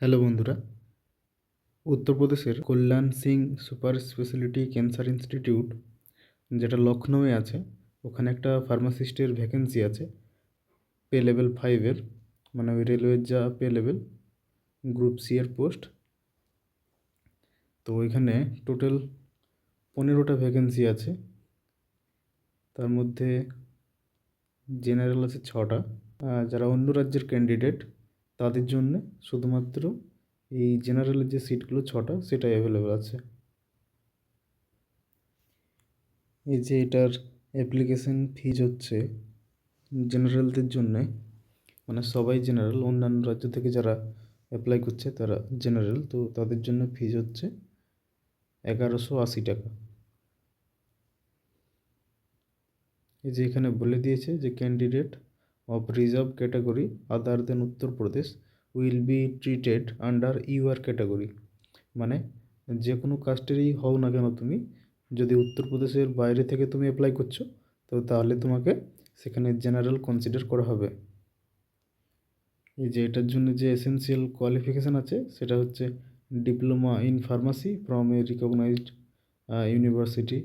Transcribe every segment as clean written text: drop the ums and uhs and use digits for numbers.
Hello বন্ধুরা, উত্তরপ্রদেশের Kalyan Singh super speciality cancer institute, যেটা লখনউয়ে আছে, ওখানে একটা ফার্মাসিস্টের ভ্যাকেন্সি আছে পে লেভেল 5-এর, মানে ওই রেলওয়ের যা পে লেভেল, গ্রুপ সি এর পোস্ট। তো ওইখানে টোটাল 15টা ভ্যাকেন্সি আছে। তার মধ্যে জেনারেল আছে 6টা। যারা অন্য রাজ্যের ক্যান্ডিডেট তাদের জন্য শুধুমাত্র এই জেনারেলের যে সিটগুলো 6টা সেটাই অ্যাভেলেবেল আছে। এই যে এটার অ্যাপ্লিকেশন ফিজ হচ্ছে জেনারেলদের জন্যে, মানে সবাই জেনারেল, অন্যান্য রাজ্য থেকে যারা অ্যাপ্লাই করছে তারা জেনারেল, তো তাদের জন্য ফিজ হচ্ছে 1180 টাকা। এই যে এখানে বলে দিয়েছে যে candidate of reserve category other than Uttar Pradesh will be treated under UR category, মানে যে কোনো কাস্টেরই হও না কেন তুমি, যদি উত্তরপ্রদেশের বাইরে থেকে তুমি অ্যাপ্লাই করছো তো তাহলে তোমাকে সেখানে জেনারেল কনসিডার করা হবে। এই যে এটার জন্য যে এসেনশিয়াল কোয়ালিফিকেশান আছে সেটা হচ্ছে diploma in pharmacy from a recognised university.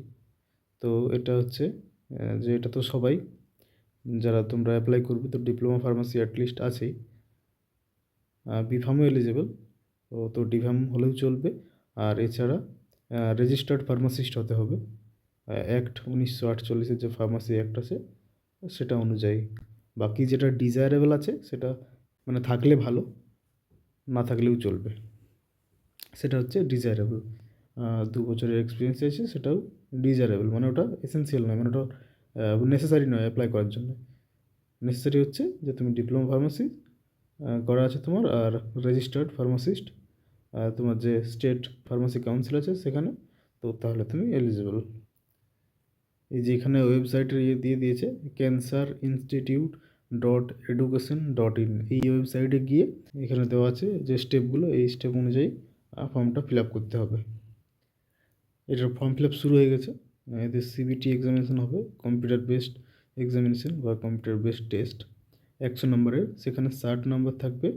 তো এটা হচ্ছে যে এটা তো সবাই যারা তোমরা অ্যাপ্লাই করবে তো ডিপ্লোমা ফার্মাসি অ্যাটলিস্ট আছেই। বিফার্মও এলিজেবল, তো ডিফার্ম হলেও চলবে। আর এছাড়া রেজিস্টার্ড ফার্মাসিস্ট হতে হবে অ্যাক্ট 1948-এর যে ফার্মাসি অ্যাক্ট আছে সেটা অনুযায়ী। বাকি যেটা ডিজায়ারেবল আছে সেটা মানে থাকলে ভালো, না থাকলেও চলবে, সেটা হচ্ছে ডিজায়ারেবল। 2 বছরের এক্সপিরিয়েন্স আছে সেটাও ডিজায়ারেবল, মানে ওটা এসেন্সিয়াল নয়, মানে ওটা নেসেসারি নয় অ্যাপ্লাই করার জন্য। নেসেসারি হচ্ছে যে তুমি ডিপ্লোমা ফার্মাসি করা আছে তোমার, আর রেজিস্টার্ড ফার্মাসিস্ট তোমার যে স্টেট ফার্মাসি কাউন্সিল আছে সেখানে, তো তাহলে তুমি এলিজিবল। এই যে এখানে ওয়েবসাইটের দিয়ে দিয়েছে cancer institute.education.in, এই ওয়েবসাইটে গিয়ে এখানে দেওয়া আছে যে স্টেপগুলো, এই স্টেপ অনুযায়ী ফর্মটা ফিল আপ করতে হবে। এটার ফর্ম ফিল আপ শুরু হয়ে গেছে। এদের সিবিটি এক্সামিনেশন হবে, কম্পিউটার বেসড এক্সামিনেশন বা কম্পিউটার বেসড টেস্ট 100 নম্বরের। সেখানে 60 নম্বর থাকবে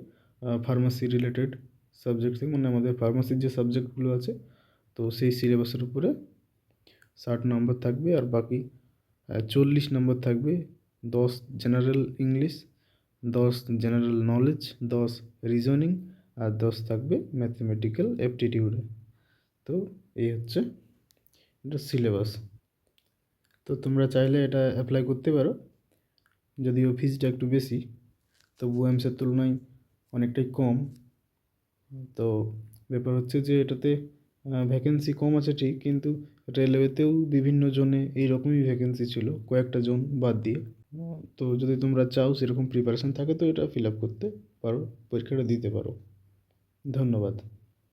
ফার্মাসি রিলেটেড সাবজেক্ট থেকে, মানে আমাদের ফার্মাসির যে সাবজেক্টগুলো আছে তো সেই সিলেবাসের উপরে 60 নম্বর থাকবে। আর বাকি 40 নম্বর থাকবে 10 general English, 10 general knowledge, 10 reasoning, আর 10 থাকবে ম্যাথমেটিক্যাল অ্যাপটিটিউডে। তো এই হচ্ছে এটা সিলেবাস। তো তোমরা চাইলে এটা অ্যাপ্লাই করতে পারো, যদিও ফিজটা একটু বেশি, তবু এমসের তুলনায় অনেকটাই কম। তো ব্যাপার হচ্ছে যে এটাতে ভ্যাকেন্সি কম আছে ঠিক, কিন্তু রেলওয়েতেও বিভিন্ন জোনে এইরকমই ভ্যাকেন্সি ছিল, কয়েকটা জোন বাদ দিয়ে। তো যদি তোমরা চাও সেরকম প্রিপারেশন থাকে তো এটা ফিল আপ করতে পারো, পরীক্ষাটা দিতে পারো। ধন্যবাদ।